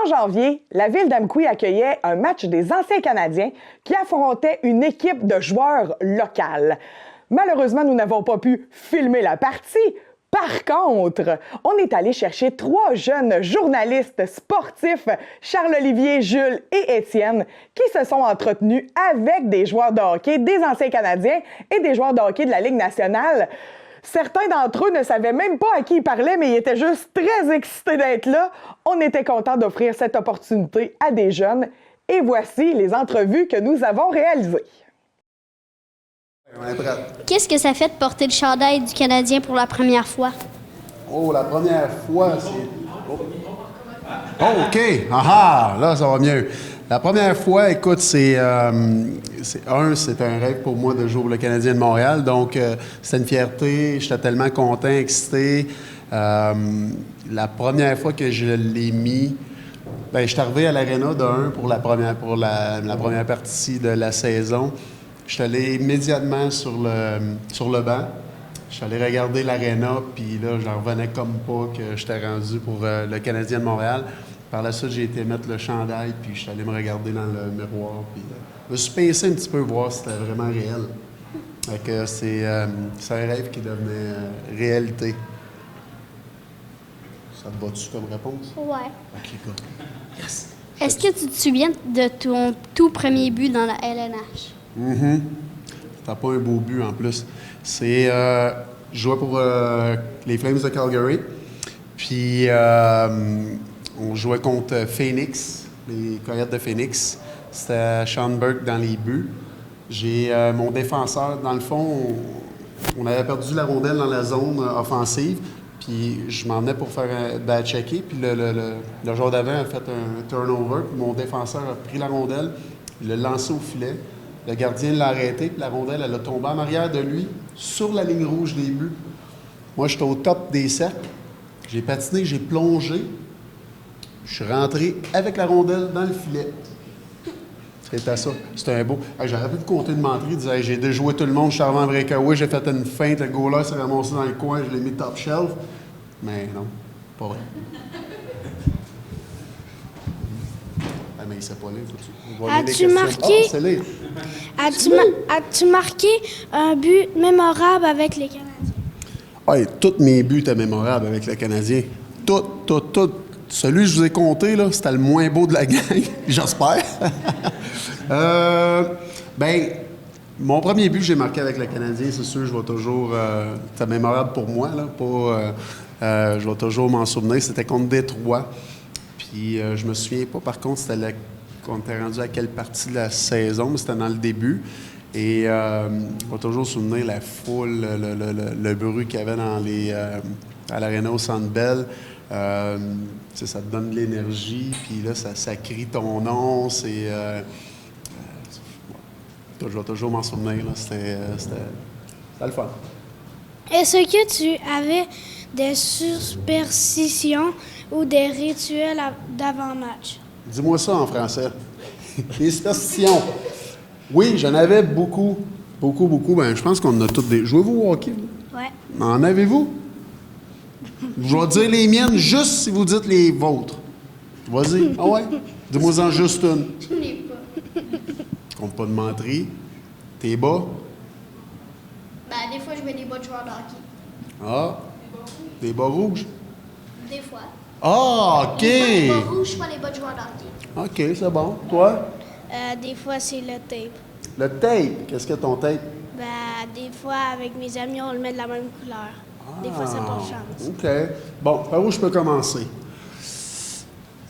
En janvier, la ville d'Amqui accueillait un match des anciens Canadiens qui affrontait une équipe de joueurs locales. Malheureusement, nous n'avons pas pu filmer la partie. Par contre, on est allé chercher 3 jeunes journalistes sportifs, Charles-Olivier, Jules et Étienne, qui se sont entretenus avec des joueurs de hockey, des anciens Canadiens et des joueurs de hockey de la Ligue nationale. Certains d'entre eux ne savaient même pas à qui ils parlaient, mais ils étaient juste très excités d'être là. On était contents d'offrir cette opportunité à des jeunes. Et voici les entrevues que nous avons réalisées. Qu'est-ce que ça fait de porter le chandail du Canadien pour la première fois? Oh, la première fois, c'est... Oh, OK! Ah, là, ça va mieux. La première fois, écoute, c'est un rêve pour moi de jouer pour le Canadien de Montréal. Donc, c'était une fierté. J'étais tellement content, excité. La première fois que je l'ai mis, je suis arrivé à l'Arena pour la première partie de la saison. Je suis allé immédiatement sur le banc. Je suis allé regarder l'Arena, puis là, j'en revenais comme pas que j'étais rendu pour le Canadien de Montréal. Par la suite, j'ai été mettre le chandail, puis je suis allé me regarder dans le miroir, puis je me suis pincé un petit peu, voir si c'était vraiment réel. Fait que c'est un rêve qui devenait réalité. Ça te va-tu comme réponse? Ouais. OK, good. Yes! Est-ce que tu te souviens de ton tout premier but dans la LNH? T'as pas un beau but en plus. C'est. Je jouais pour les Flames de Calgary. Puis on jouait contre Phoenix, les Coyotes de Phoenix. C'était Sean Burke dans les buts. J'ai mon défenseur, dans le fond, on avait perdu la rondelle dans la zone offensive. Puis je m'en venais pour faire un back-checker. Puis le joueur d'avant a fait un turnover. Puis mon défenseur a pris la rondelle, il l'a lancé au filet. Le gardien l'a arrêté, puis la rondelle, elle a tombé en arrière de lui, sur la ligne rouge des buts. Moi, j'étais au top des cercles. J'ai patiné, j'ai plongé. Je suis rentré avec la rondelle dans le filet. C'était ça. C'était un beau. J'aurais pu compter de mentir. Il disait j'ai déjoué tout le monde, je suis arrivé en breakaway, j'ai fait une feinte, le goaler s'est ramassé dans le coin, je l'ai mis top shelf. Mais non, pas vrai. Mais il s'est pas là. As-tu marqué un but mémorable avec les Canadiens? Oui, tous mes buts étaient mémorables avec le Canadien. Tout. Celui que je vous ai compté, là, c'était le moins beau de la gang, j'espère. Mon premier but que j'ai marqué avec le Canadien, c'est sûr, je vais toujours... c'était mémorable pour moi, là, je vais toujours m'en souvenir. C'était contre Détroit. Puis je me souviens pas, par contre, qu'on était rendu à quelle partie de la saison, mais c'était dans le début. Et je vais toujours souvenir la foule, le bruit qu'il y avait à l'Arena au Centre Bell. Ça te donne de l'énergie, puis là, ça crie ton nom. Je vais toujours m'en souvenir. C'était le fun. Est-ce que tu avais des superstitions ou des rituels d'avant-match? Dis-moi ça en français. Des superstitions. Oui, j'en avais beaucoup. Ben, je pense qu'on en a toutes des. Jouez-vous au hockey? Ouais. En avez-vous? Je vais dire les miennes juste si vous dites les vôtres. Vas-y. Ah ouais? Dis-moi-en juste une. Je n'ai pas. Compte pas de menterie. T'es bas? Des fois, je mets des bas de joueurs de hockey. Ah. Des bas rouges? Des fois. Ah, OK. Les bas rouges, pas les bas de joueurs de hockey. OK, c'est bon. Toi? Des fois, c'est le tape. Le tape. Qu'est-ce que ton tape? Des fois, avec mes amis, on le met de la même couleur. Des fois, ça porte chance. OK. Bon, par où je peux commencer?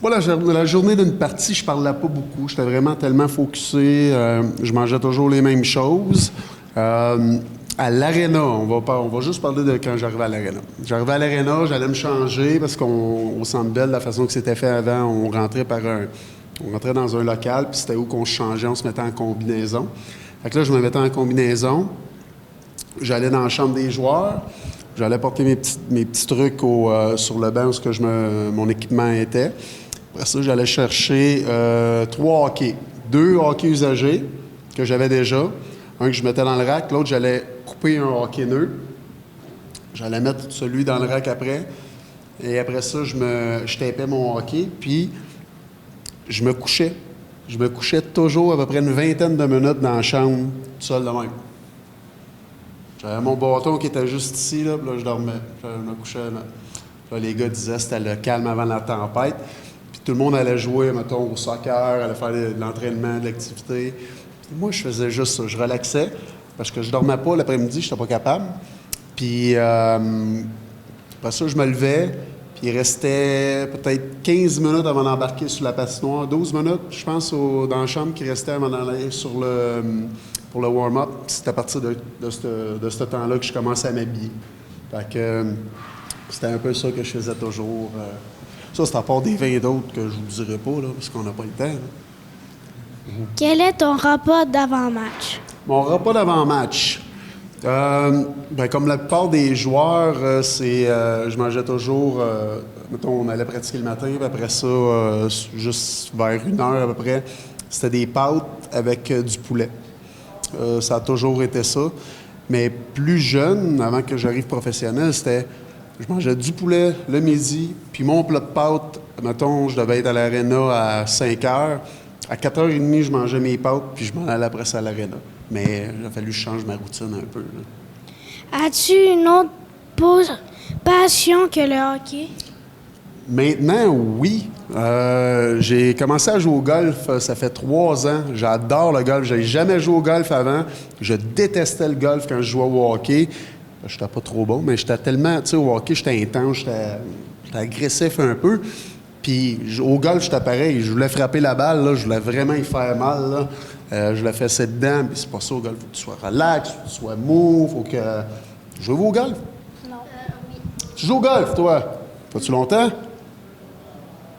Moi, la journée d'une partie, je parlais pas beaucoup. J'étais vraiment tellement focusé. Je mangeais toujours les mêmes choses. À l'Arena, on va juste parler de quand j'arrivais à l'Arena. J'arrivais à l'Arena, j'allais me changer parce qu'au Centre Bell, la façon que c'était fait avant, on rentrait dans un local, puis c'était où qu'on se changeait, on se mettait en combinaison. Fait que là, je me mettais en combinaison. J'allais dans la chambre des joueurs. J'allais porter mes petits trucs sur le banc où mon équipement était. Après ça, j'allais chercher 3 hockey. 2 hockey usagés que j'avais déjà. Un que je mettais dans le rack. L'autre, j'allais couper un hockey nœud. J'allais mettre celui dans le rack après. Et après ça, je tapais mon hockey. Puis, je me couchais. Je me couchais toujours à peu près une vingtaine de minutes dans la chambre, tout seul de même. J'avais mon bâton qui était juste ici, là, puis là, je dormais. Je me couchais là. Là, les gars disaient que c'était le calme avant la tempête. Puis tout le monde allait jouer, mettons, au soccer, allait faire de l'entraînement, de l'activité. Puis moi, je faisais juste ça. Je relaxais parce que je dormais pas l'après-midi, je n'étais pas capable. Puis après ça, je me levais. Puis il restait peut-être 15 minutes avant d'embarquer sur la patinoire. 12 minutes, je pense, dans la chambre qui restait avant d'aller pour le warm-up. C'est à partir de ce temps-là que je commençais à m'habiller. Fait que c'était un peu ça que je faisais toujours. Ça, c'est à part des 20 d'autres que je vous dirai pas, là, parce qu'on n'a pas le temps. Là. Quel est ton repas d'avant-match? Mon repas d'avant-match. Comme la plupart des joueurs, je mangeais toujours, mettons, on allait pratiquer le matin, puis après ça, juste vers 1 heure à peu près, c'était des pâtes avec du poulet. Ça a toujours été ça. Mais plus jeune, avant que j'arrive professionnel, je mangeais du poulet le midi, puis mon plat de pâtes, mettons, je devais être à l'aréna à 5 heures. À 4h30, je mangeais mes pâtes, puis je m'en allais après ça à l'aréna. Mais il a fallu que je change ma routine un peu. Là. As-tu une autre passion que le hockey? Maintenant, oui. J'ai commencé à jouer au golf, ça fait 3 ans. J'adore le golf. Je n'avais jamais joué au golf avant. Je détestais le golf quand je jouais au hockey. Je n'étais pas trop bon, mais j'étais tellement... Tu sais, au hockey, j'étais intense, j'étais agressif un peu. Puis au golf, j'étais pareil. Je voulais frapper la balle, là, je voulais vraiment y faire mal. Là. Je la fessais dedans, puis c'est pas ça au golf. Faut que tu sois relax, faut que tu sois mou, faut que... Jouez-vous au golf? Non. Oui. Tu joues au golf, toi? Fais-tu longtemps?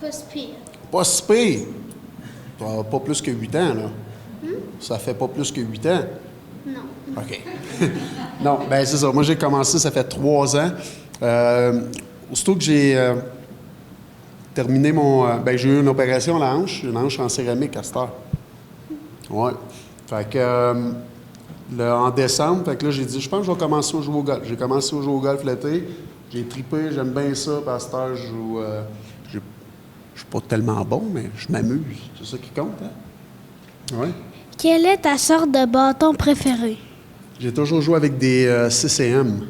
Pas si pire. Pas si pire. T'as pas plus que 8 ans, là. Ça fait pas plus que 8 ans? Non. OK. Non, bien, c'est ça. Moi, j'ai commencé, ça fait 3 ans. Aussitôt que j'ai terminé j'ai eu une opération à la hanche, une hanche en céramique à cette heure. Oui. Fait que, en décembre, fait que là, j'ai dit, je pense que je vais commencer à jouer au golf. J'ai commencé à jouer au golf l'été. J'ai trippé, j'aime bien ça. Puis à cette heure, je joue. Je suis pas tellement bon, mais je m'amuse. C'est ça qui compte, hein? Oui. Quelle est ta sorte de bâton préférée? J'ai toujours joué avec des CCM.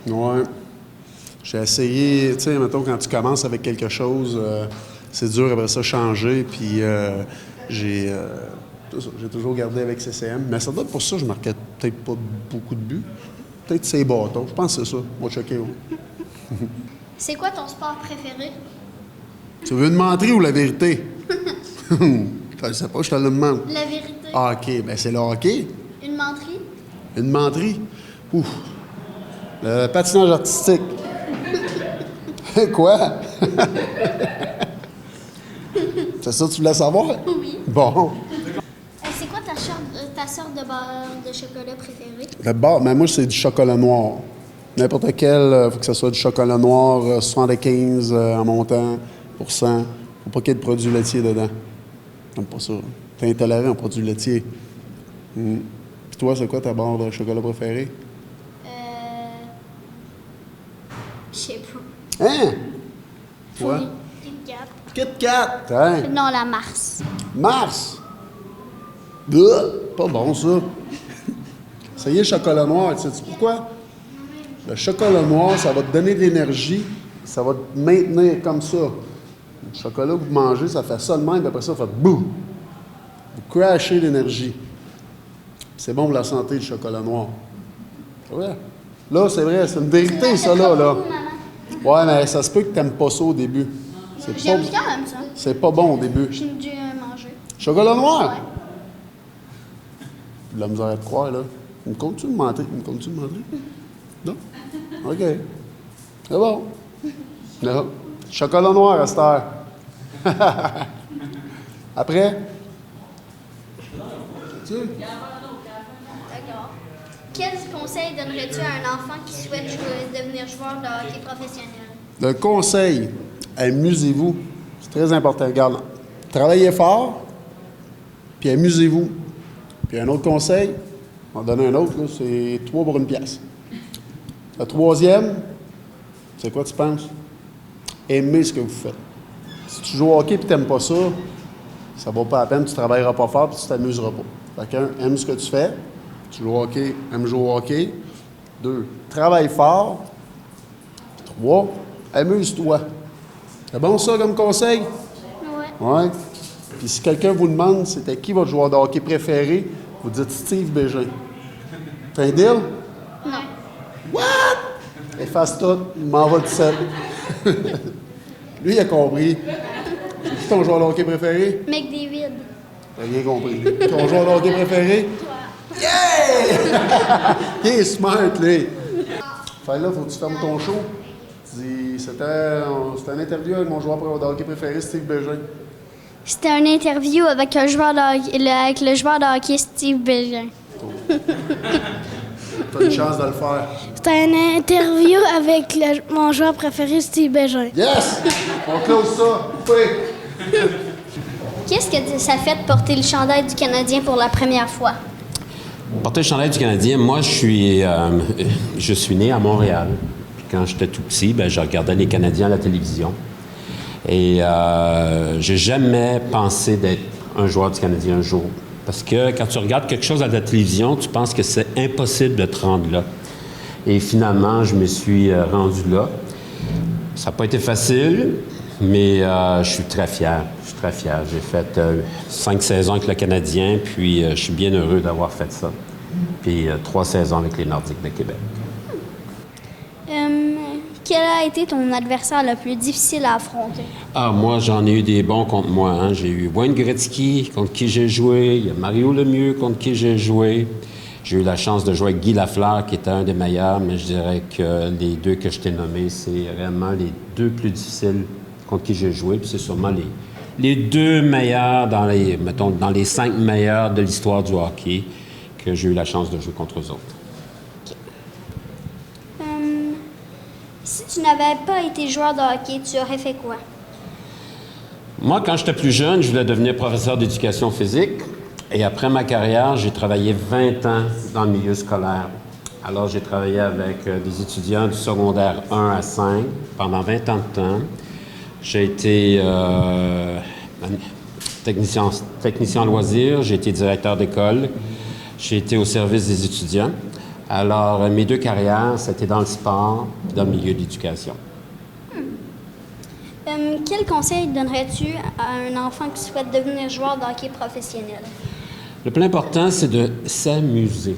Oui. J'ai essayé, tu sais, mettons, quand tu commences avec quelque chose, c'est dur après ça changer, puis j'ai toujours gardé avec CCM. Mais ça doit être pour ça que je marquais peut-être pas beaucoup de buts. Peut-être ces bâtons. Je pense que c'est ça. On va checker. C'est quoi ton sport préféré? Tu veux une menterie ou la vérité? Je ne sais pas, je te le demande. La vérité. Ah, OK. Bien, c'est le hockey. Une menterie? Une menterie? Ouf. Le patinage artistique. Quoi? C'est ça que tu voulais savoir? Oui. Bon. C'est quoi ta sorte de beurre de chocolat préférée? Le beurre, mais moi, c'est du chocolat noir. N'importe quel, il faut que ce soit du chocolat noir, 75 en montant, pour cent. Faut pas qu'il y ait de produits laitiers dedans. J'aime pas ça. T'es intolérant aux produits laitiers. Puis toi, c'est quoi ta barre de chocolat préférée? Je sais pas. Hein? Toi? Kit Kat. Kit Kat! Hein? Non, la Mars. Mars! Pas bon, ça. Ça y est, chocolat noir. Tu sais pourquoi? Le chocolat noir, ça va te donner de l'énergie. Ça va te maintenir comme ça. Le chocolat que vous mangez, ça fait ça de même, puis après ça, ça fait bouh! Vous crashez l'énergie. C'est bon pour la santé, le chocolat noir. C'est vrai? Là, c'est vrai, c'est une vérité, ça, là. Ouais, mais ça se peut que tu n'aimes pas ça au début. J'aime quand même ça. C'est pas bon au début. J'ai dû manger. Chocolat noir? Ouais. De la misère à te croire, là. Me comptes-tu de mentir? Non? OK. C'est bon. Non. Chocolat noir à cette heure. Après? D'accord. Quel conseil donnerais-tu à un enfant qui souhaite devenir joueur de hockey professionnel? Le conseil, amusez-vous. C'est très important. Regarde, travaillez fort, puis amusez-vous. Puis un autre conseil, on va en donner un autre, là, c'est 3 pour 1 pièce. Le troisième, c'est quoi tu penses? Aimez ce que vous faites. Si tu joues au hockey et tu n'aimes pas ça, ça vaut pas la peine, tu travailleras pas fort puis tu t'amuseras pas. Fait qu'un, aime ce que tu fais. Tu joues au hockey, aime jouer au hockey. 2, travaille fort. 3, amuse-toi. C'est bon ça comme conseil? Ouais. Ouais. Puis si quelqu'un vous demande c'était qui votre joueur de hockey préféré, vous dites Steve Bégin. T'as un deal? Non. What? Efface tout, il m'en va de 7. Lui, il a compris. C'est qui ton joueur de hockey préféré? McDavid. T'as rien compris. Ton joueur de hockey préféré? Yeah! Il est smart, lui. Fait là, faut que tu fermes ton show. Tu dis, c'était une interview avec mon joueur de hockey préféré, Steve Bégin. C'était une interview avec un joueur avec le joueur de hockey Steve Bégin. T'as une chance de le faire. C'était une interview avec mon joueur préféré, Steve Bégin. Yes! On close ça. Oui. Qu'est-ce que ça fait de porter le chandail du Canadien pour la première fois? Porter le chandail du Canadien, moi, je suis né à Montréal. Puis quand j'étais tout petit, je regardais les Canadiens à la télévision. Et j'ai jamais pensé d'être un joueur du Canadien un jour. Parce que quand tu regardes quelque chose à la télévision, tu penses que c'est impossible de te rendre là. Et finalement, je me suis rendu là. Ça n'a pas été facile, mais je suis très fier. Je suis très fier. J'ai fait 5 saisons avec le Canadien, puis je suis bien heureux d'avoir fait ça. Puis 3 saisons avec les Nordiques de Québec. Quel a été ton adversaire le plus difficile à affronter? Ah, moi, j'en ai eu des bons contre moi. Hein. J'ai eu Wayne Gretzky, contre qui j'ai joué. Il y a Mario Lemieux, contre qui j'ai joué. J'ai eu la chance de jouer avec Guy Lafleur, qui était un des meilleurs, mais je dirais que les 2 que je t'ai nommés, c'est vraiment les 2 plus difficiles contre qui j'ai joué. Puis c'est sûrement les 2 meilleurs dans les 5 meilleurs de l'histoire du hockey que j'ai eu la chance de jouer contre eux autres. Si tu n'avais pas été joueur de hockey, tu aurais fait quoi? Moi, quand j'étais plus jeune, je voulais devenir professeur d'éducation physique. Et après ma carrière, j'ai travaillé 20 ans dans le milieu scolaire. Alors, j'ai travaillé avec des étudiants du secondaire 1 à 5 pendant 20 ans de temps. J'ai été technicien en loisirs, j'ai été directeur d'école, j'ai été au service des étudiants. Alors, mes 2 carrières, c'était dans le sport et dans le milieu de l'éducation. Quel conseil donnerais-tu à un enfant qui souhaite devenir joueur de hockey professionnel? Le plus important, c'est de s'amuser.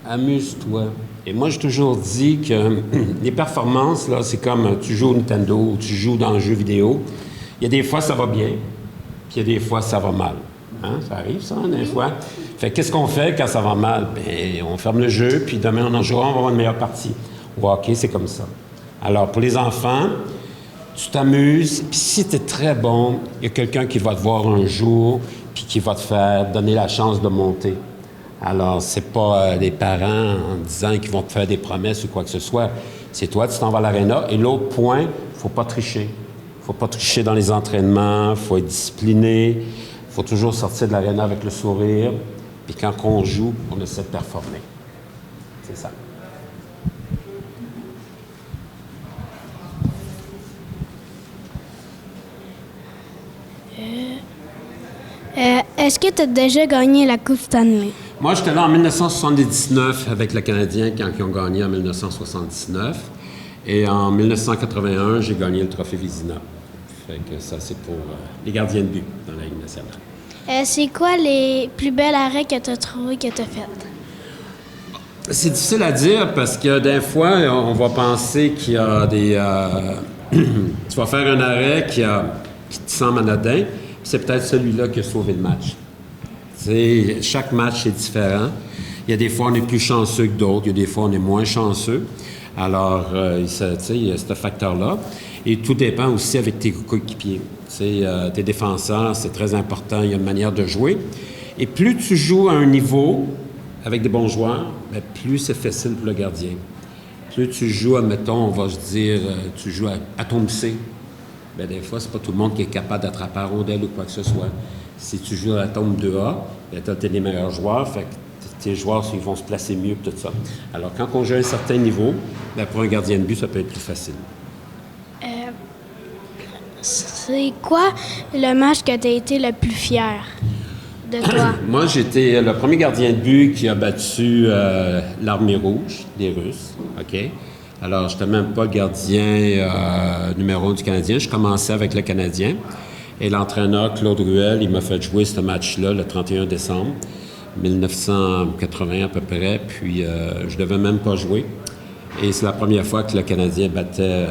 Amuse-toi. Et moi, j'ai toujours dit que les performances, là, c'est comme tu joues au Nintendo ou tu joues dans un jeu vidéo. Il y a des fois, ça va bien, puis il y a des fois, ça va mal. Hein? Ça arrive, ça, des fois. Fait qu'est-ce qu'on fait quand ça va mal? Bien, on ferme le jeu, puis demain, on en jouera, on va avoir une meilleure partie. Au hockey, c'est comme ça. Alors, pour les enfants, tu t'amuses, puis si tu es très bon, il y a quelqu'un qui va te voir un jour, puis qui va te faire donner la chance de monter. Alors, c'est pas les parents en disant qu'ils vont te faire des promesses ou quoi que ce soit. C'est toi, tu t'en vas à l'aréna. Et l'autre point, il ne faut pas tricher. Il ne faut pas tricher dans les entraînements, il faut être discipliné. Il faut toujours sortir de l'aréna avec le sourire. Puis quand on joue, on essaie de performer. C'est ça. Est-ce que tu as déjà gagné la Coupe Stanley? Moi, j'étais là en 1979 avec le Canadien quand ils ont gagné en 1979. Et en 1981, j'ai gagné le Trophée Vizina. Fait que ça, c'est pour les gardiens de but dans la Ligue nationale. C'est quoi les plus belles arrêts que tu as trouvés que tu as faites? C'est difficile à dire parce que des fois, on va penser qu'il y a des... tu vas faire un arrêt qui te semble anodin, c'est peut-être celui-là qui a sauvé le match. T'sais, chaque match est différent. Il y a des fois, on est plus chanceux que d'autres. Il y a des fois, on est moins chanceux. Alors, il y a ce facteur-là. Et tout dépend aussi avec tes coéquipiers. Tes défenseurs, c'est très important. Il y a une manière de jouer. Et plus tu joues à un niveau avec des bons joueurs, bien, plus c'est facile pour le gardien. Plus tu joues, admettons, on va se dire, tu joues à tombe C. Bien, des fois, c'est pas tout le monde qui est capable d'attraper la rondelle ou quoi que ce soit. Si tu joues à la tombe 2A, bien, tu as les meilleurs joueurs, fait que tes joueurs, ils vont se placer mieux, tout ça. Alors, quand on joue à un certain niveau, bien, pour un gardien de but, ça peut être plus facile. C'est quoi le match que tu as été le plus fier de toi? Moi, j'étais le premier gardien de but qui a battu l'Armée rouge des Russes. OK? Alors, je n'étais même pas le gardien numéro 1 du Canadien. Je commençais avec le Canadien. Et l'entraîneur, Claude Ruel, il m'a fait jouer ce match-là le 31 décembre 1980 à peu près. Puis, je ne devais même pas jouer. Et c'est la première fois que le Canadien battait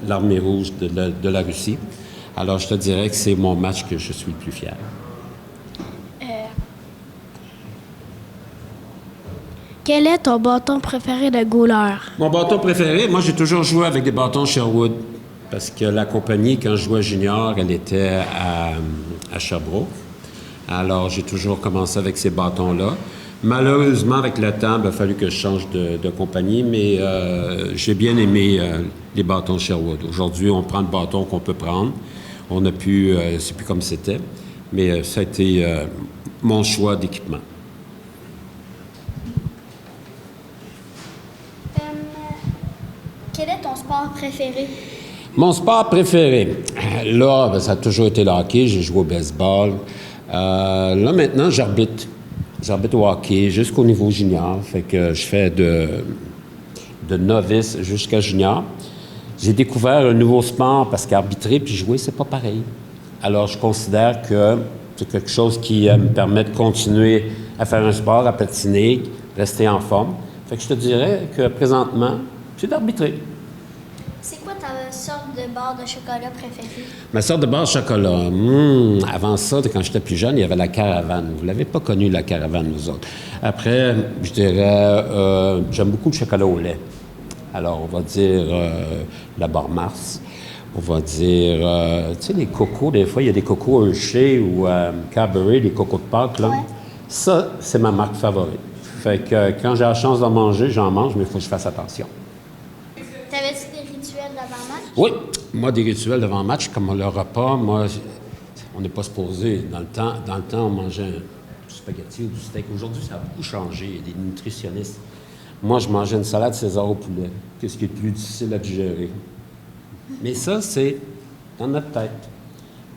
l'Armée rouge de la Russie. Alors, je te dirais que c'est mon match que je suis le plus fier. Quel est ton bâton préféré de goaler? Mon bâton préféré, moi, j'ai toujours joué avec des bâtons Sherwood. Parce que la compagnie, quand je jouais junior, elle était à Sherbrooke. Alors, j'ai toujours commencé avec ces bâtons-là. Malheureusement, avec le temps, il a fallu que je change de compagnie, mais j'ai bien aimé les bâtons Sherwood. Aujourd'hui, on prend le bâton qu'on peut prendre. On n'a plus, c'est plus comme c'était, mais ça a été mon choix d'équipement. Quel est ton sport préféré? Mon sport préféré, là, ben, ça a toujours été le hockey. J'ai joué au baseball. Là, maintenant, j'arbitre. J'arbitre au hockey jusqu'au niveau junior. Fait que je fais de novice jusqu'à junior. J'ai découvert un nouveau sport parce qu'arbitrer puis jouer, c'est pas pareil. Alors, je considère que c'est quelque chose qui me permet de continuer à faire un sport, à patiner, rester en forme. Fait que je te dirais que présentement, c'est d'arbitrer. C'est quoi ta sorte de barre de chocolat préférée? Ma sorte de barre de chocolat. Avant ça, quand j'étais plus jeune, il y avait la caravane. Vous l'avez pas connue, la caravane, nous autres. Après, je dirais, j'aime beaucoup le chocolat au lait. Alors, on va dire la barre Mars. On va dire, tu sais, les cocos, des fois, il y a des cocos Hershey ou Cadbury, des cocos de Pâques, là. Ouais. Ça, c'est ma marque favorite. Fait que quand j'ai la chance d'en manger, j'en mange, mais il faut que je fasse attention. T'avais-tu des rituels d'avant-match? Oui. Moi, des rituels d'avant-match, comme le repas, moi, on n'est pas supposé. Dans le temps, on mangeait du spaghetti ou du steak. Aujourd'hui, ça a beaucoup changé. Il y a des nutritionnistes. Moi, je mangeais une salade César au poulet. Qu'est-ce qui est plus difficile à digérer? Mais ça, c'est dans notre tête.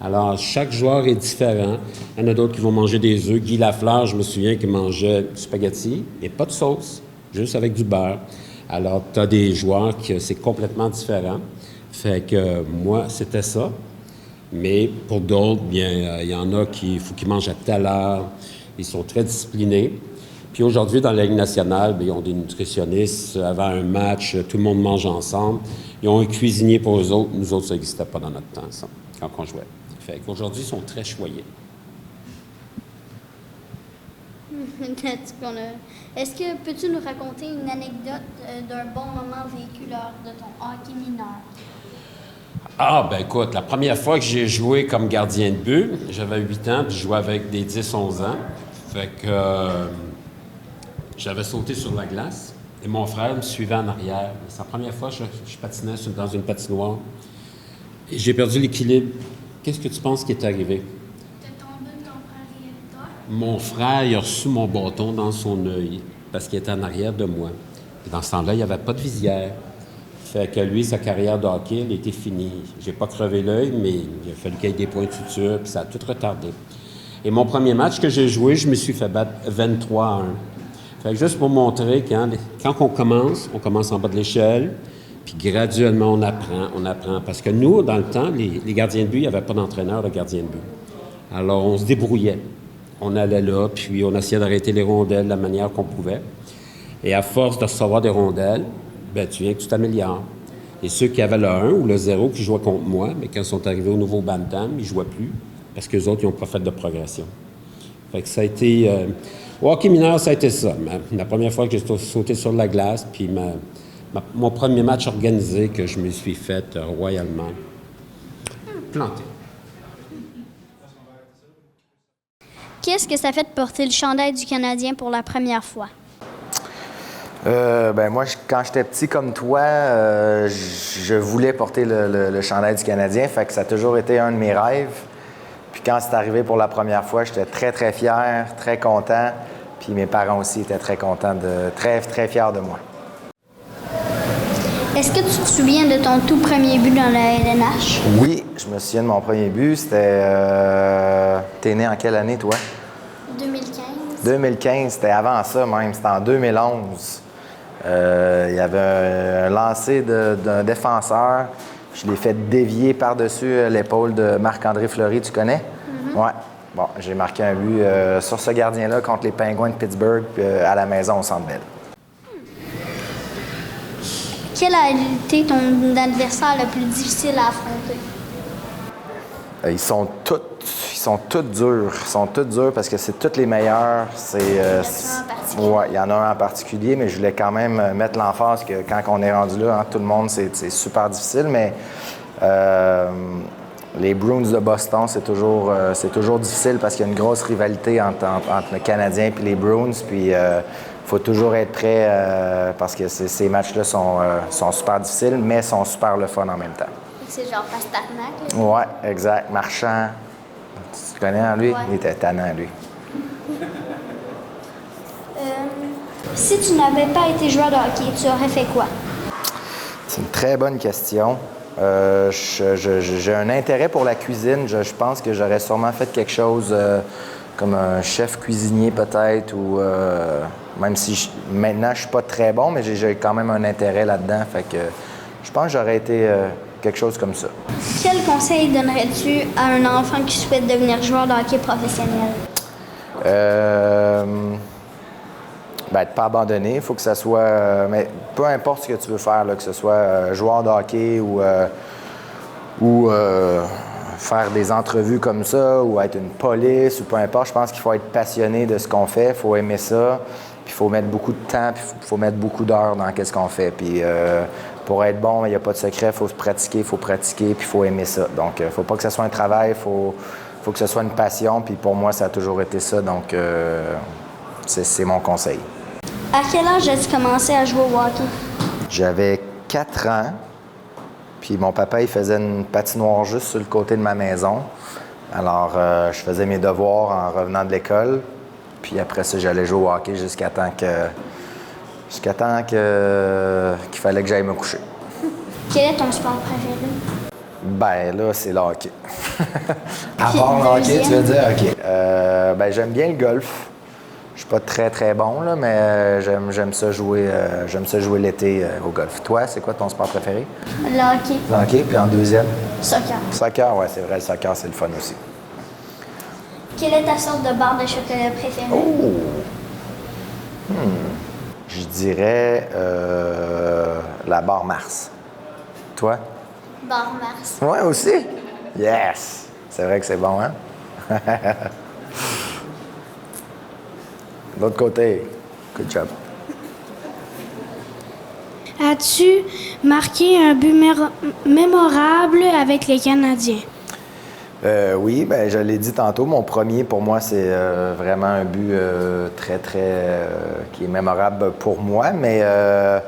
Alors, chaque joueur est différent. Il y en a d'autres qui vont manger des œufs. Guy Lafleur, je me souviens qu'il mangeait du spaghetti et pas de sauce, juste avec du beurre. Alors, tu as des joueurs qui c'est complètement différent. Fait que moi, c'était ça. Mais pour d'autres, bien, il y en a qui faut qu'ils mangent à telle heure. Ils sont très disciplinés. Puis aujourd'hui, dans la Ligue nationale, bien, ils ont des nutritionnistes. Avant un match, tout le monde mange ensemble. Ils ont un cuisinier pour eux autres. Nous autres, ça n'existait pas dans notre temps, ça, quand on jouait. Fait qu'aujourd'hui, ils sont très choyés. Est-ce que peux-tu nous raconter une anecdote d'un bon moment vécu lors de ton hockey mineur? Ah, ben écoute, la première fois que j'ai joué comme gardien de but, j'avais 8 ans, puis je jouais avec des 10-11 ans. Fait que j'avais sauté sur la glace et mon frère me suivait en arrière. C'est la première fois que je patinais dans une patinoire et j'ai perdu l'équilibre. Qu'est-ce que tu penses qui est arrivé? T'es tombé de ton frère et toi? Mon frère, il a reçu mon bâton dans son œil parce qu'il était en arrière de moi. Et dans ce temps-là, il n'y avait pas de visière. Fait que lui, sa carrière de hockey, elle était finie. J'ai pas crevé l'œil, mais il a fallu qu'il y ait des points de suture, puis ça a tout retardé. Et mon premier match que j'ai joué, je me suis fait battre 23-1. Fait que juste pour montrer quand on commence en bas de l'échelle, puis graduellement, on apprend. Parce que nous, dans le temps, les gardiens de but, il n'y avait pas d'entraîneur de gardien de but. Alors, on se débrouillait. On allait là, puis on essayait d'arrêter les rondelles de la manière qu'on pouvait. Et à force de recevoir des rondelles, ben tu viens que tu t'améliores. Et ceux qui avaient le 1 ou le 0 qui jouaient contre moi, mais quand ils sont arrivés au nouveau Bantam, ils ne jouaient plus parce qu'eux autres, ils n'ont pas fait de progression. Fait que ça a été... au hockey mineur, ça a été ça. La première fois que j'ai sauté sur la glace, puis mon premier match organisé que je me suis fait royalement planter. Qu'est-ce que ça fait de porter le chandail du Canadien pour la première fois? Ben moi, quand j'étais petit comme toi, je voulais porter le chandail du Canadien, fait que ça a toujours été un de mes rêves. Puis quand c'est arrivé pour la première fois, j'étais très, très fier, très content. Puis mes parents aussi étaient très contents, très, très fiers de moi. Est-ce que tu te souviens de ton tout premier but dans la LNH? Oui, je me souviens de mon premier but. C'était... T'es né en quelle année, toi? 2015. 2015, c'était avant ça même. C'était en 2011. Il y avait un lancer d'un défenseur. Je l'ai fait dévier par-dessus l'épaule de Marc-André Fleury. Tu connais? Ouais. Bon, j'ai marqué un but sur ce gardien-là contre les Penguins de Pittsburgh à la maison au Centre Bell. Quel a été ton adversaire le plus difficile à affronter? Ils sont tous durs. Ils sont tous durs parce que c'est tous les meilleurs. Ouais, il y en a un en particulier, mais je voulais quand même mettre l'emphase que quand on est rendu là, tout le monde, c'est super difficile, mais les Bruins de Boston, c'est toujours difficile parce qu'il y a une grosse rivalité entre le Canadien et les Bruins, puis il faut toujours être prêt parce que ces matchs-là sont super difficiles, mais sont super le fun en même temps. C'est genre Pasternak, là? Ouais, exact. Marchand. Tu connais, hein, lui? Ouais. Il était tannant, lui. Si tu n'avais pas été joueur de hockey, tu aurais fait quoi? C'est une très bonne question. J'ai un intérêt pour la cuisine. Je pense que j'aurais sûrement fait quelque chose comme un chef cuisinier peut-être, ou même si maintenant je suis pas très bon, mais j'ai quand même un intérêt là-dedans. Fait que je pense que j'aurais été quelque chose comme ça. Quel conseil donnerais-tu à un enfant qui souhaite devenir joueur de hockey professionnel? De ne pas abandonner. Il faut que ça soit... mais peu importe ce que tu veux faire, là, que ce soit joueur de hockey ou faire des entrevues comme ça, ou être une police, ou peu importe. Je pense qu'il faut être passionné de ce qu'on fait. Il faut aimer ça. Puis il faut mettre beaucoup de temps, puis il faut mettre beaucoup d'heures dans ce qu'on fait. Puis pour être bon, il n'y a pas de secret. Il faut se pratiquer, puis il faut aimer ça. Donc, il ne faut pas que ce soit un travail. Il faut que ce soit une passion. Puis pour moi, ça a toujours été ça. Donc, c'est mon conseil. À quel âge as-tu commencé à jouer au hockey? J'avais 4 ans, puis mon papa, il faisait une patinoire juste sur le côté de ma maison. Alors, je faisais mes devoirs en revenant de l'école, puis après ça, j'allais jouer au hockey jusqu'à temps qu'il fallait que j'aille me coucher. Quel est ton sport préféré? Ben là, c'est le hockey. À part le hockey, tu veux dire? OK. J'aime bien le golf. Je suis pas très, très bon, là, mais j'aime ça jouer l'été au golf. Toi, c'est quoi ton sport préféré? Le hockey. Le hockey, puis en deuxième? Soccer. Soccer, ouais, c'est vrai, le soccer, c'est le fun aussi. Quelle est ta sorte de barre de chocolat préférée? Oh! Je dirais la barre Mars. Toi? Barre Mars. Ouais, aussi? Yes! C'est vrai que c'est bon, hein? De l'autre côté. Good job. As-tu marqué un but mémorable avec les Canadiens? Oui, je l'ai dit tantôt, mon premier pour moi, c'est vraiment un but très, très qui est mémorable pour moi, mais un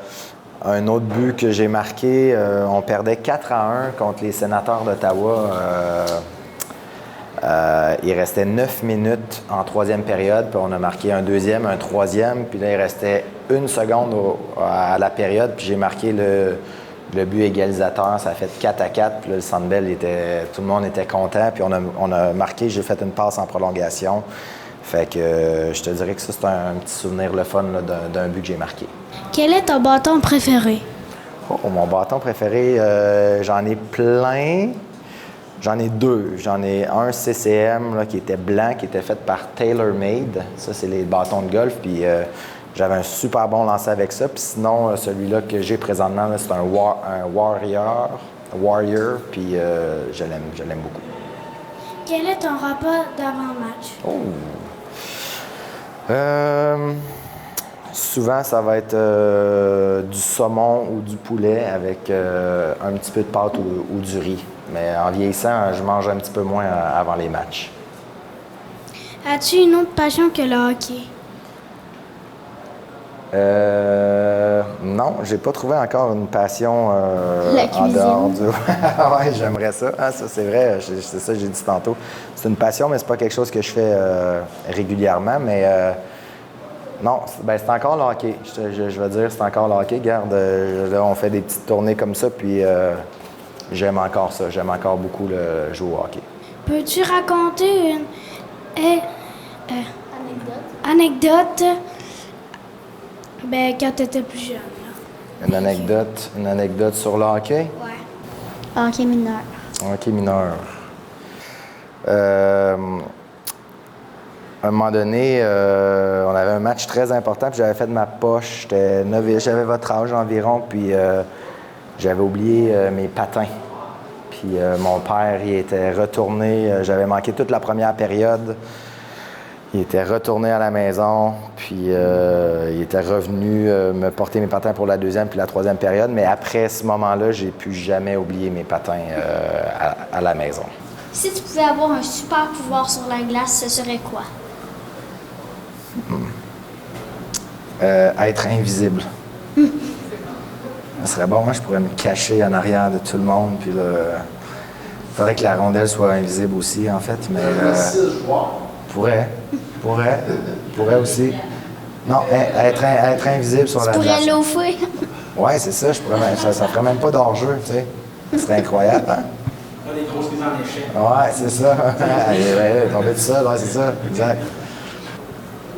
autre but que j'ai marqué, on perdait 4-1 contre les Sénateurs d'Ottawa. Il restait 9 minutes en troisième période, puis on a marqué un deuxième, un troisième, puis là, il restait 1 seconde à la période, puis j'ai marqué le but égalisateur. Ça a fait 4-4, puis là, le Centre Bell, tout le monde était content, puis on a marqué, j'ai fait une passe en prolongation. Fait que je te dirais que ça, c'est un petit souvenir le fun là, d'un but que j'ai marqué. Quel est ton bâton préféré? Oh, mon bâton préféré, j'en ai plein. J'en ai 2. J'en ai un CCM là, qui était blanc, qui était fait par TaylorMade. Ça, c'est les bâtons de golf. Puis j'avais un super bon lancer avec ça. Puis sinon, celui-là que j'ai présentement, là, c'est un Warrior. Puis je l'aime beaucoup. Quel est ton repas d'avant-match? Souvent, ça va être du saumon ou du poulet avec un petit peu de pâte ou du riz. Mais en vieillissant, je mange un petit peu moins avant les matchs. As-tu une autre passion que le hockey? Non, j'ai pas trouvé encore une passion La en cuisine. dehors du... Ouais, j'aimerais ça. Ah, ça, c'est vrai, c'est ça que j'ai dit tantôt. C'est une passion, mais c'est pas quelque chose que je fais régulièrement. Mais Non, c'est encore le hockey. Je veux dire, c'est encore le hockey. Regarde, là, on fait des petites tournées comme ça, puis j'aime encore ça. J'aime encore beaucoup le jouer au hockey. Peux-tu raconter une anecdote quand tu étais plus jeune? Là? Une anecdote sur le hockey? Ouais. Hockey mineur. Hockey mineur. À un moment donné, on avait un match très important, puis j'avais fait de ma poche. J'étais novice, j'avais votre âge environ, puis j'avais oublié mes patins. Puis mon père, il était retourné, j'avais manqué toute la première période. Il était retourné à la maison, puis il était revenu me porter mes patins pour la deuxième puis la troisième période. Mais après ce moment-là, j'ai plus jamais oublié mes patins à la maison. Si tu pouvais avoir un super pouvoir sur la glace, ce serait quoi? Être invisible. Ça serait bon, moi, je pourrais me cacher en arrière de tout le monde, puis là, il faudrait que la rondelle soit invisible aussi, en fait, mais pourrait aussi. Non, être invisible sur la glace. Tu pourrais l'offrir. Ouais, c'est ça, ça ferait même pas d'hors-jeu, tu sais. Ce serait incroyable, hein? Les grosses mises en échec. Ouais, c'est ça. Tomber tout seul, ouais, c'est ça, exact.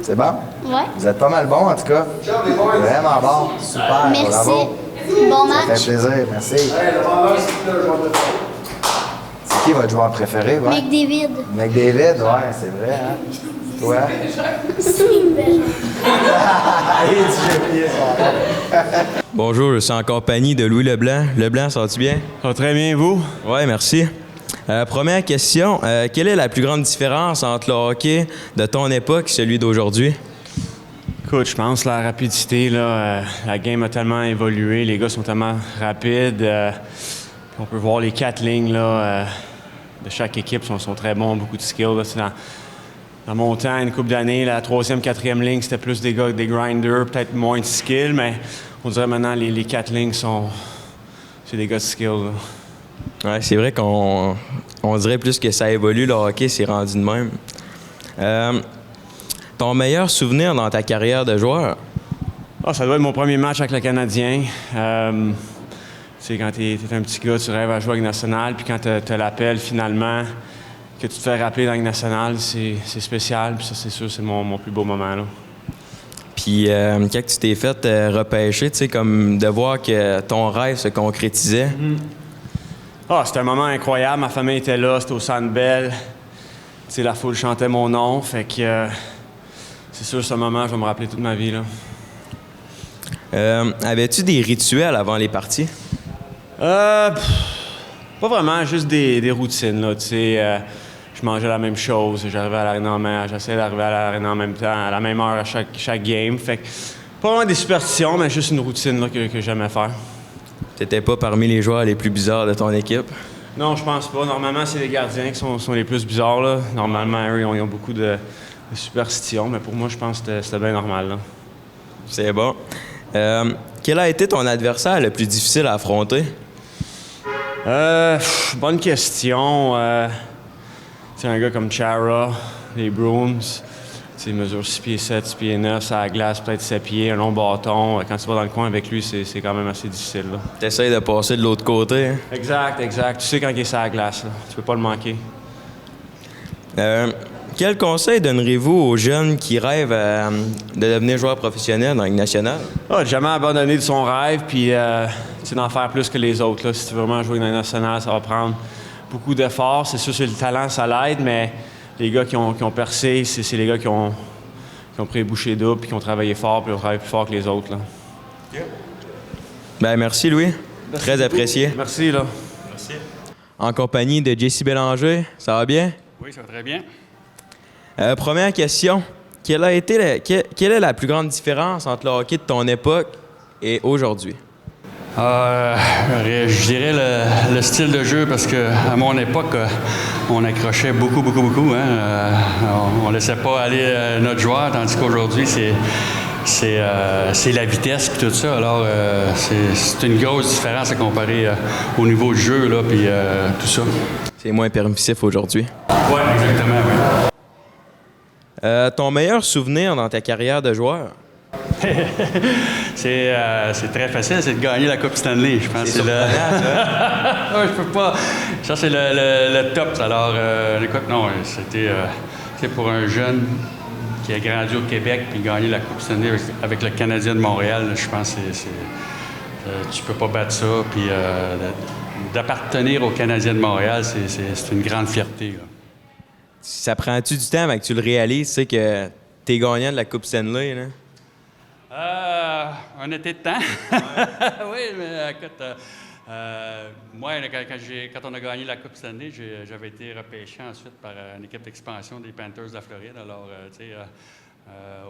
C'est bon? Ouais. Vous êtes pas mal bon, en tout cas. Vraiment bon. Super, Merci. bravo. Bon Ça match. fait plaisir, merci. C'est qui votre joueur préféré? Ouais? McDavid. McDavid, ouais, c'est vrai, hein? Toi? Bonjour, je suis en compagnie de Louis Leblanc. Leblanc, ça va-tu bien? Ça va très bien, vous? Oui, merci. Première question, quelle est la plus grande différence entre le hockey de ton époque et celui d'aujourd'hui? Écoute, je pense la rapidité, là, la game a tellement évolué, les gars sont tellement rapides. On peut voir les 4 lignes là, de chaque équipe sont très bons, beaucoup de skills. Là. Dans mon temps, une couple d'années, la 3e, 4e ligne, c'était plus des gars, des grinders, peut-être moins de skill, mais on dirait maintenant les 4 lignes c'est des gars de skill. Là. Ouais, c'est vrai qu'on dirait plus que ça évolue, le hockey s'est rendu de même. Ton meilleur souvenir dans ta carrière de joueur? Ça doit être mon premier match avec le Canadien. Tu sais, quand t'es un petit gars, tu rêves à jouer avec nationale, puis quand tu l'appelles finalement, que tu te fais rappeler dans la Ligue nationale, c'est spécial, puis ça, c'est sûr, c'est mon plus beau moment, là. Puis quand tu t'es fait repêcher, tu sais, comme de voir que ton rêve se concrétisait. C'était un moment incroyable. Ma famille était là, c'était au Centre Bell. Tu sais, la foule chantait mon nom, fait que c'est sûr, ce moment, je vais me rappeler toute ma vie, là. Avais-tu des rituels avant les parties? Pas vraiment, juste des routines, là, tu sais. Je mangeais la même chose, j'arrivais à l'aréna j'essayais d'arriver à l'aréna en même temps, à la même heure à chaque game. Fait que, pas vraiment des superstitions, mais juste une routine là, que j'aimais faire. T'étais pas parmi les joueurs les plus bizarres de ton équipe? Non, je pense pas. Normalement, c'est les gardiens qui sont les plus bizarres, là. Normalement, eux, ils ont beaucoup de superstitions, mais pour moi, je pense que c'était bien normal, là. C'est bon. Quel a été ton adversaire le plus difficile à affronter? Bonne question. C'est un gars comme Chara, les Bruins. Il mesure 6 pieds 7, 6 pieds 9, ça glace, peut-être 7 pieds, un long bâton. Quand tu vas dans le coin avec lui, c'est quand même assez difficile. Tu essaies de passer de l'autre côté. Hein? Exact. Tu sais quand il est sur la glace, là. Tu peux pas le manquer. Quel conseil donnerez-vous aux jeunes qui rêvent de devenir joueur professionnel dans la Ligue nationale? Jamais abandonner de son rêve, puis d'en faire plus que les autres. Là. Si tu veux vraiment jouer dans la Ligue nationale, ça va prendre beaucoup d'efforts. C'est sûr que le talent, ça l'aide, mais les gars qui ont percé, c'est les gars qui ont pris les bouchées doubles, puis qui ont travaillé fort, puis qui ont travaillé plus fort que les autres. Là. Ben, merci, Louis. Merci Très beaucoup. apprécié. Merci, là. Merci. En compagnie de JC Bélanger, ça va bien? Oui, ça va très bien. Première question. Quelle est la plus grande différence entre le hockey de ton époque et aujourd'hui? Je dirais le style de jeu, parce qu'à mon époque, on accrochait beaucoup. Hein? On ne laissait pas aller notre joueur, tandis qu'aujourd'hui, c'est la vitesse et tout ça. Alors, c'est une grosse différence à comparer au niveau du jeu, là, puis tout ça. C'est moins permissif aujourd'hui. Oui, exactement, oui. Ton meilleur souvenir dans ta carrière de joueur? C'est très facile, c'est de gagner la Coupe Stanley, je pense. C'est ouais, je peux pas. Ça, c'est le top. Alors, écoute, non, c'était pour un jeune qui a grandi au Québec puis gagner la Coupe Stanley avec le Canadien de Montréal, là, je pense que tu peux pas battre ça. Puis d'appartenir au Canadien de Montréal, c'est une grande fierté, là. Ça prend-tu du temps avant que tu le réalises, tu sais, que t'es gagnant de la Coupe Stanley, là? Un été de temps. Oui, mais écoute, moi, quand on a gagné la Coupe Stanley, j'avais été repêché ensuite par une équipe d'expansion des Panthers de la Floride. Alors, tu sais,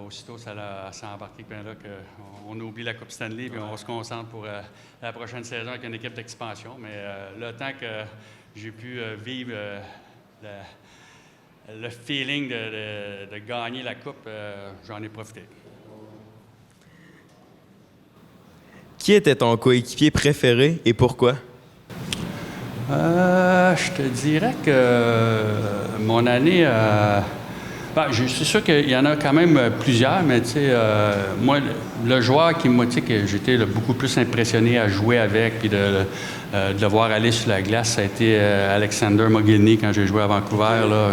aussitôt, ça a embarqué là qu'on oublie la Coupe Stanley et on se concentre pour la prochaine saison avec une équipe d'expansion. Mais le temps que j'ai pu vivre le feeling de gagner la Coupe, j'en ai profité. Qui était ton coéquipier préféré et pourquoi? Je te dirais que mon année... je suis sûr qu'il y en a quand même plusieurs, mais tu sais, moi, le joueur qui m'a dit que j'étais beaucoup plus impressionné à jouer avec puis de le voir aller sur la glace, ça a été Alexander Mogilny quand j'ai joué à Vancouver. Là,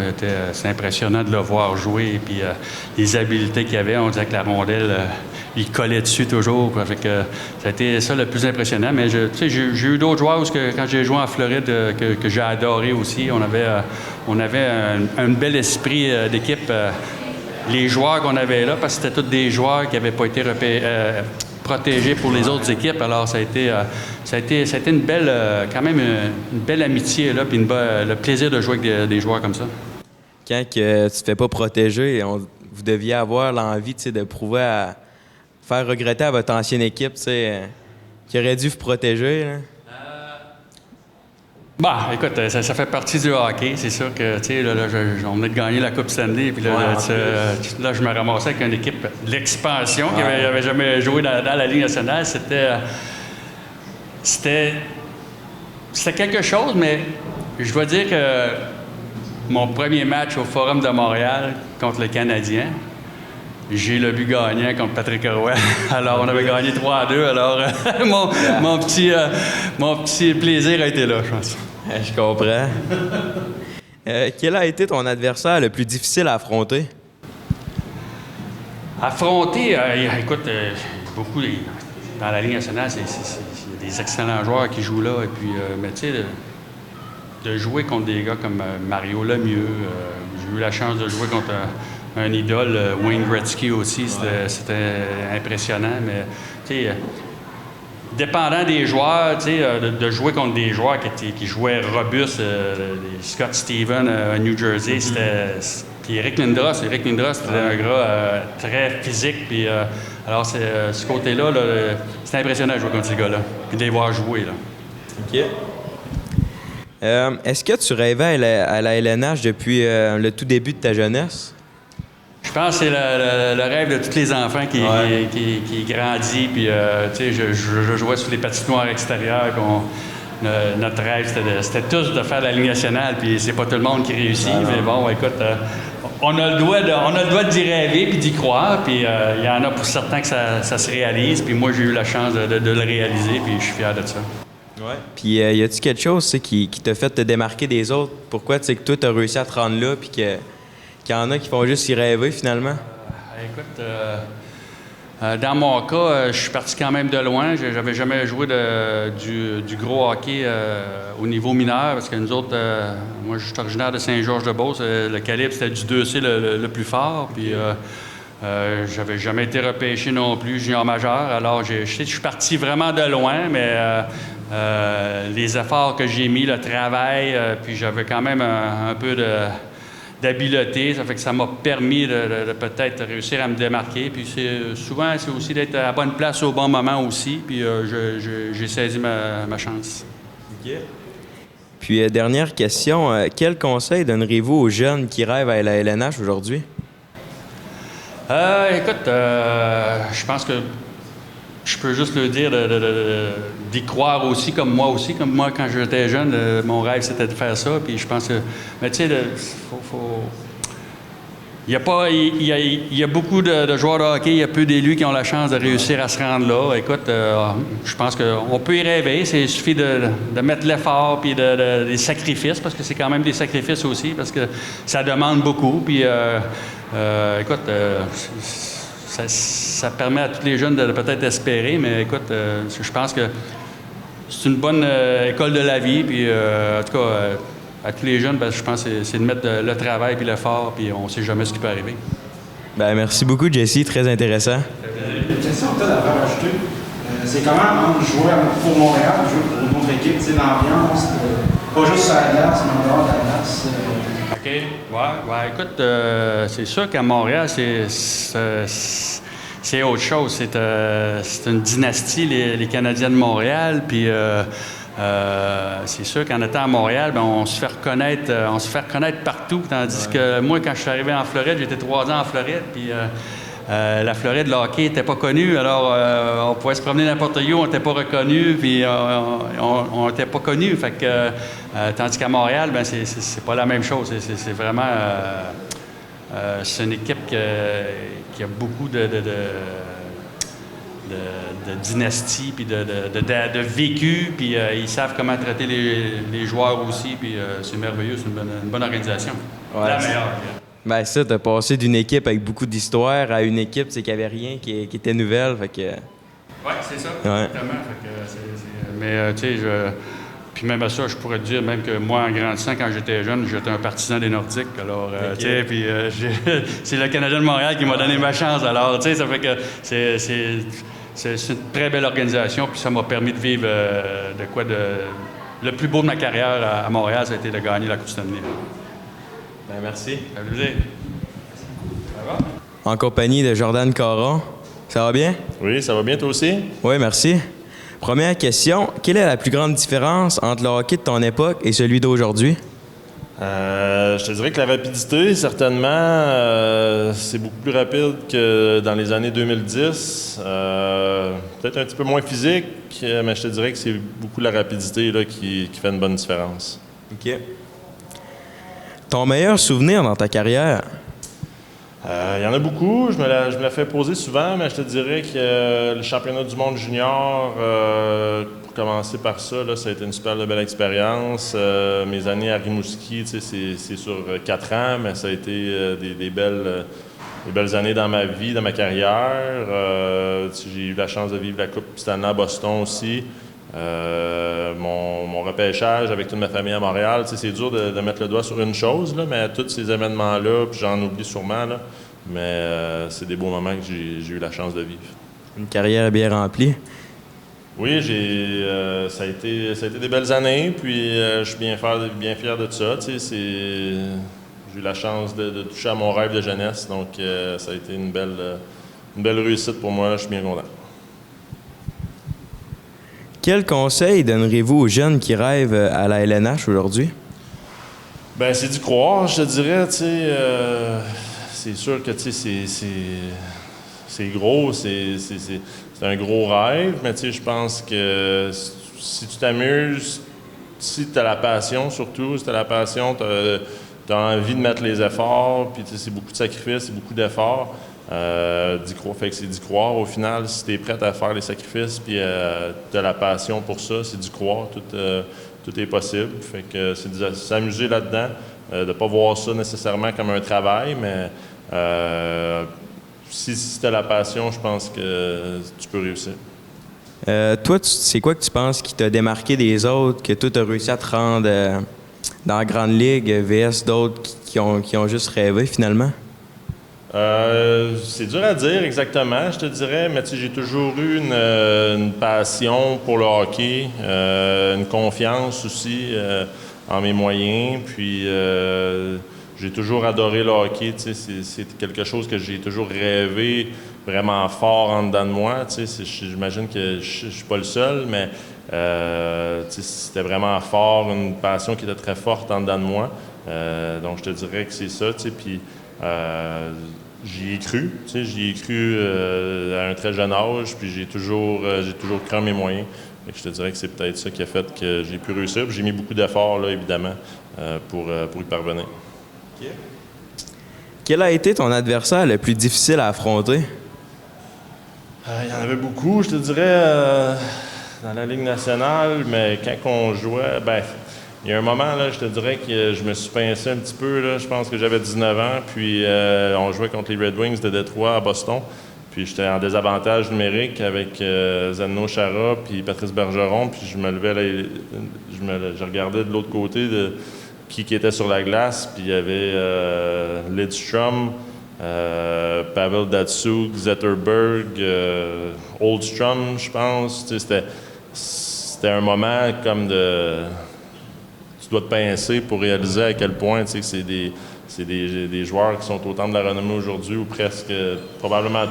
c'est impressionnant de le voir jouer puis les habiletés qu'il avait. On dirait que la rondelle... il collait dessus toujours. Quoi. Fait que, ça a été ça le plus impressionnant. Mais j'ai eu d'autres joueurs où quand j'ai joué en Floride que j'ai adoré aussi. On avait un bel esprit d'équipe. Les joueurs qu'on avait là, parce que c'était tous des joueurs qui n'avaient pas été protégés pour les autres équipes. Alors, ça a été une belle, quand même une belle amitié, là, puis le plaisir de jouer avec des joueurs comme ça. Quand que tu te fais pas protéger, vous deviez avoir l'envie de prouver faire regretter à votre ancienne équipe, qui aurait dû vous protéger, là? Écoute, ça fait partie du hockey. C'est sûr que, tu sais, on venait de gagner la Coupe Stanley, puis là, je me ramassais avec une équipe de l'expansion qui n'avait jamais joué dans la Ligue nationale. C'était quelque chose, mais je dois dire que mon premier match au Forum de Montréal contre le Canadien, j'ai le but gagnant contre Patrick Roy. Alors, on avait gagné 3-2. Alors, mon petit plaisir a été là, je pense. Je comprends. Quel a été ton adversaire le plus difficile à affronter? Écoute, beaucoup dans la Ligue nationale, il y a des excellents joueurs qui jouent là. Et puis, mais tu sais, de jouer contre des gars comme Mario Lemieux, j'ai eu la chance de jouer contre un idole, Wayne Gretzky aussi, c'était impressionnant, mais tu sais, dépendant des joueurs, tu sais, de jouer contre des joueurs qui jouaient robustes, Scott Stevens à New Jersey, puis Eric Lindros, c'était un gars très physique, puis alors ce côté-là, c'était impressionnant de jouer contre ces gars-là, puis de les voir jouer, là. OK. Est-ce que tu rêvais à la LNH depuis le tout début de ta jeunesse? Je pense que c'est le rêve de tous les enfants qui grandit. Puis, tu sais, je jouais sur les patinoires extérieures. Notre rêve, c'était tous de faire la Ligue nationale. Puis, c'est pas tout le monde qui réussit. Mais bon, écoute, on a le droit d'y rêver puis d'y croire. Puis, il y en a pour certains que ça se réalise. Puis, moi, j'ai eu la chance de le réaliser. Puis, je suis fier de ça. Ouais. Puis, y a-tu quelque chose qui t'a fait te démarquer des autres? Pourquoi, tu sais, que toi, t'as réussi à te rendre là? Puis qu'il y en a qui font juste y rêver, finalement? Écoute, dans mon cas, je suis parti quand même de loin. J'avais jamais joué du gros hockey au niveau mineur, parce que nous autres, moi, je suis originaire de Saint-Georges-de-Beauce. Le calibre, c'était du 2C le plus fort. Puis, j'avais jamais été repêché non plus junior majeur. Alors, je suis parti vraiment de loin, mais les efforts que j'ai mis, le travail, puis j'avais quand même un peu d'habileté, ça fait que ça m'a permis de peut-être réussir à me démarquer. Puis souvent, c'est aussi d'être à la bonne place au bon moment aussi. Puis j'ai saisi ma chance. OK. Puis dernière question, quel conseil donneriez-vous aux jeunes qui rêvent à la LNH aujourd'hui? Écoute, je pense que je peux juste le dire d'y croire aussi, comme moi aussi. Comme moi, quand j'étais jeune, mon rêve, c'était de faire ça. Puis je pense que... Mais tu sais, il y a beaucoup de joueurs de hockey, il y a peu d'élus qui ont la chance de réussir à se rendre là. Écoute, je pense qu'on peut y rêver. Il suffit de mettre l'effort puis des sacrifices, parce que c'est quand même des sacrifices aussi, parce que ça demande beaucoup. Puis, écoute, ça permet à tous les jeunes de peut-être espérer, mais écoute, je pense que c'est une bonne école de la vie. Puis, en tout cas, à tous les jeunes, je pense que c'est de mettre le travail puis l'effort, puis on ne sait jamais ce qui peut arriver. Ben, merci beaucoup, Jesse. Très intéressant. Une question peut-être à faire ajouter. C'est comment jouer pour Montréal, jouer pour une autre équipe, l'ambiance, pas juste sur la glace, mais en dehors de la glace. OK. Ouais, écoute, c'est sûr qu'à Montréal, c'est autre chose. C'est une dynastie, les Canadiens de Montréal, puis c'est sûr qu'en étant à Montréal, on se fait reconnaître partout, tandis que moi, quand je suis arrivé en Floride, j'étais 3 ans en Floride, puis la Floride, le hockey n'était pas connu, alors on pouvait se promener n'importe où, on n'était pas reconnu, puis on n'était pas connu. Fait que, tandis qu'à Montréal, c'est pas la même chose. C'est vraiment... c'est une équipe qui a beaucoup de dynastie, puis de vécu, puis ils savent comment traiter les joueurs aussi, puis c'est merveilleux, c'est une bonne organisation. Ouais, la meilleure. Ben ça, t'as passé d'une équipe avec beaucoup d'histoire à une équipe qui avait rien, qui était nouvelle, fait que... Oui, c'est ça, ouais. Exactement. Fait que mais tu sais, puis même à ça, je pourrais te dire même que moi, en grandissant, quand j'étais jeune, j'étais un partisan des Nordiques. Alors, tu sais, puis c'est le Canadien de Montréal qui m'a donné ma chance. Alors, tu sais, ça fait que c'est une très belle organisation, puis ça m'a permis de vivre le plus beau de ma carrière à Montréal, ça a été de gagner la Coupe Stanley. Ben merci. Ça veut dire. Ça va? En compagnie de Jordan Caron. Ça va bien? Oui, ça va bien toi aussi? Oui, merci. Première question, quelle est la plus grande différence entre le hockey de ton époque et celui d'aujourd'hui? Je te dirais que la rapidité, certainement, c'est beaucoup plus rapide que dans les années 2010. Peut-être un petit peu moins physique, mais je te dirais que c'est beaucoup la rapidité là, qui fait une bonne différence. OK. Ton meilleur souvenir dans ta carrière? Il y en a beaucoup. Je me la fais poser souvent, mais je te dirais que le championnat du monde junior, pour commencer par ça, là, ça a été une super belle expérience. Mes années à Rimouski, c'est sur 4 ans, mais ça a été des belles années dans ma vie, dans ma carrière. J'ai eu la chance de vivre la Coupe Stanley à Boston aussi. Mon repêchage avec toute ma famille à Montréal, c'est dur de mettre le doigt sur une chose, là, mais tous ces événements-là, puis j'en oublie sûrement, là, mais c'est des beaux moments que j'ai eu la chance de vivre. Une carrière bien remplie. Oui, ça a été des belles années, puis je suis bien fier de ça. J'ai eu la chance de toucher à mon rêve de jeunesse, donc ça a été une belle réussite pour moi, là, je suis bien content. Quel conseil donnerez-vous aux jeunes qui rêvent à la LNH aujourd'hui? Ben c'est d'y croire, je te dirais, c'est sûr que, c'est gros, c'est un gros rêve, mais je pense que si tu t'amuses, si tu as la passion surtout, si tu as la passion, tu as envie de mettre les efforts, puis c'est beaucoup de sacrifices, c'est beaucoup d'efforts. D'y croire, fait que c'est d'y croire. Au final, si tu es prête à faire les sacrifices puis tu as la passion pour ça, c'est d'y croire. Tout est possible. Fait que c'est de s'amuser là-dedans, de ne pas voir ça nécessairement comme un travail, mais si tu as la passion, je pense que tu peux réussir. Toi, c'est quoi que tu penses qui t'a démarqué des autres, que toi, tu as réussi à te rendre dans la Grande Ligue, VS d'autres qui ont juste rêvé finalement? C'est dur à dire exactement, je te dirais, mais j'ai toujours eu une passion pour le hockey, une confiance aussi en mes moyens, puis j'ai toujours adoré le hockey, c'est quelque chose que j'ai toujours rêvé vraiment fort en dedans de moi, j'imagine que je suis pas le seul, mais c'était vraiment fort, une passion qui était très forte en dedans de moi, donc je te dirais que c'est ça, puis j'y ai cru, à un très jeune âge, puis j'ai toujours cru en mes moyens. Et je te dirais que c'est peut-être ça qui a fait que j'ai pu réussir. Puis j'ai mis beaucoup d'efforts, là, évidemment, pour y parvenir. Okay. Quel a été ton adversaire le plus difficile à affronter? Il y en avait beaucoup, je te dirais, dans la Ligue nationale, mais quand on jouait, il y a un moment, là, je te dirais que je me suis pincé un petit peu, là, je pense que j'avais 19 ans, puis on jouait contre les Red Wings de Détroit à Boston, puis j'étais en désavantage numérique avec Zdeno Chara puis Patrice Bergeron, puis je me levais, là, je regardais de l'autre côté de qui était sur la glace, puis il y avait Lidstrom, Pavel Datsyuk, Zetterberg, Oldstrom, je pense. C'était un moment comme de... Tu dois te pincer pour réaliser à quel point que c'est des joueurs qui sont au temple de la renommée aujourd'hui, ou presque, probablement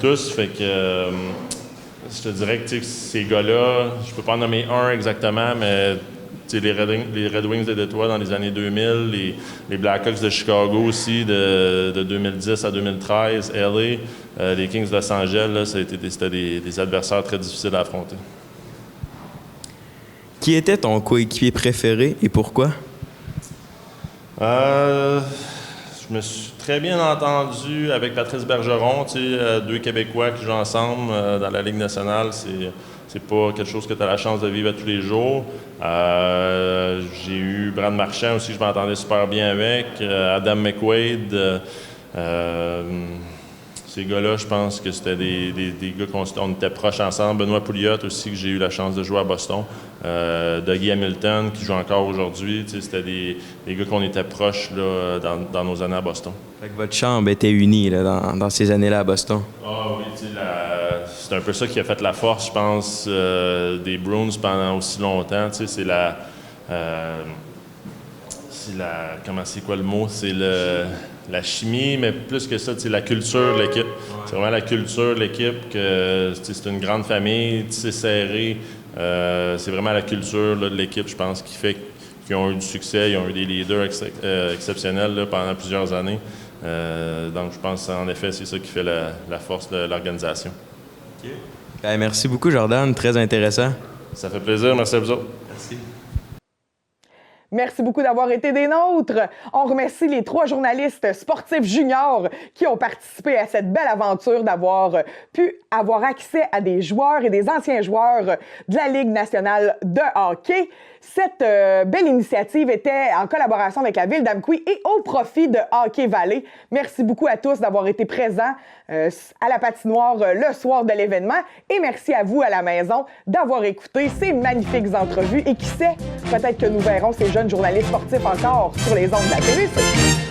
tous. Fait que je te dirais que ces gars-là, je peux pas en nommer un exactement, mais les Red Wings de Détroit dans les années 2000, les Blackhawks de Chicago aussi, de 2010 à 2013, LA, les Kings de Los Angeles, c'était des adversaires très difficiles à affronter. Qui était ton coéquipier préféré et pourquoi? Je me suis très bien entendu avec Patrice Bergeron, deux Québécois qui jouent ensemble dans la Ligue nationale. C'est pas quelque chose que tu as la chance de vivre à tous les jours. J'ai eu Brad Marchand aussi, je m'entendais super bien avec. Adam McQuaid. Ces gars-là, je pense que c'était des gars qu'on était proches ensemble. Benoît Pouliot aussi, que j'ai eu la chance de jouer à Boston. Dougie Hamilton, qui joue encore aujourd'hui. C'était des gars qu'on était proches là, dans nos années à Boston. Fait que votre chambre était unie là, dans ces années-là à Boston. Ah oui, c'est un peu ça qui a fait la force, je pense, des Bruins pendant aussi longtemps. C'est comment c'est quoi le mot? C'est la chimie, mais plus que ça, la culture de l'équipe. C'est vraiment la culture de l'équipe, que c'est une grande famille, c'est serré. C'est vraiment la culture là, de l'équipe, je pense, qui fait qu'ils ont eu du succès, ils ont eu des leaders exceptionnels là, pendant plusieurs années. Donc, je pense en effet, c'est ça qui fait la force de l'organisation. Okay. Merci beaucoup, Jordan. Très intéressant. Ça fait plaisir. Merci à vous autres. Merci. Merci beaucoup d'avoir été des nôtres. On remercie les 3 journalistes sportifs juniors qui ont participé à cette belle aventure d'avoir pu avoir accès à des joueurs et des anciens joueurs de la Ligue nationale de hockey. Cette belle initiative était en collaboration avec la Ville d'Amqui et au profit de Hockey Valley. Merci beaucoup à tous d'avoir été présents à la patinoire le soir de l'événement et merci à vous à la maison d'avoir écouté ces magnifiques entrevues et qui sait, peut-être que nous verrons ces jeunes journalistes sportifs encore sur les ondes de la TVC.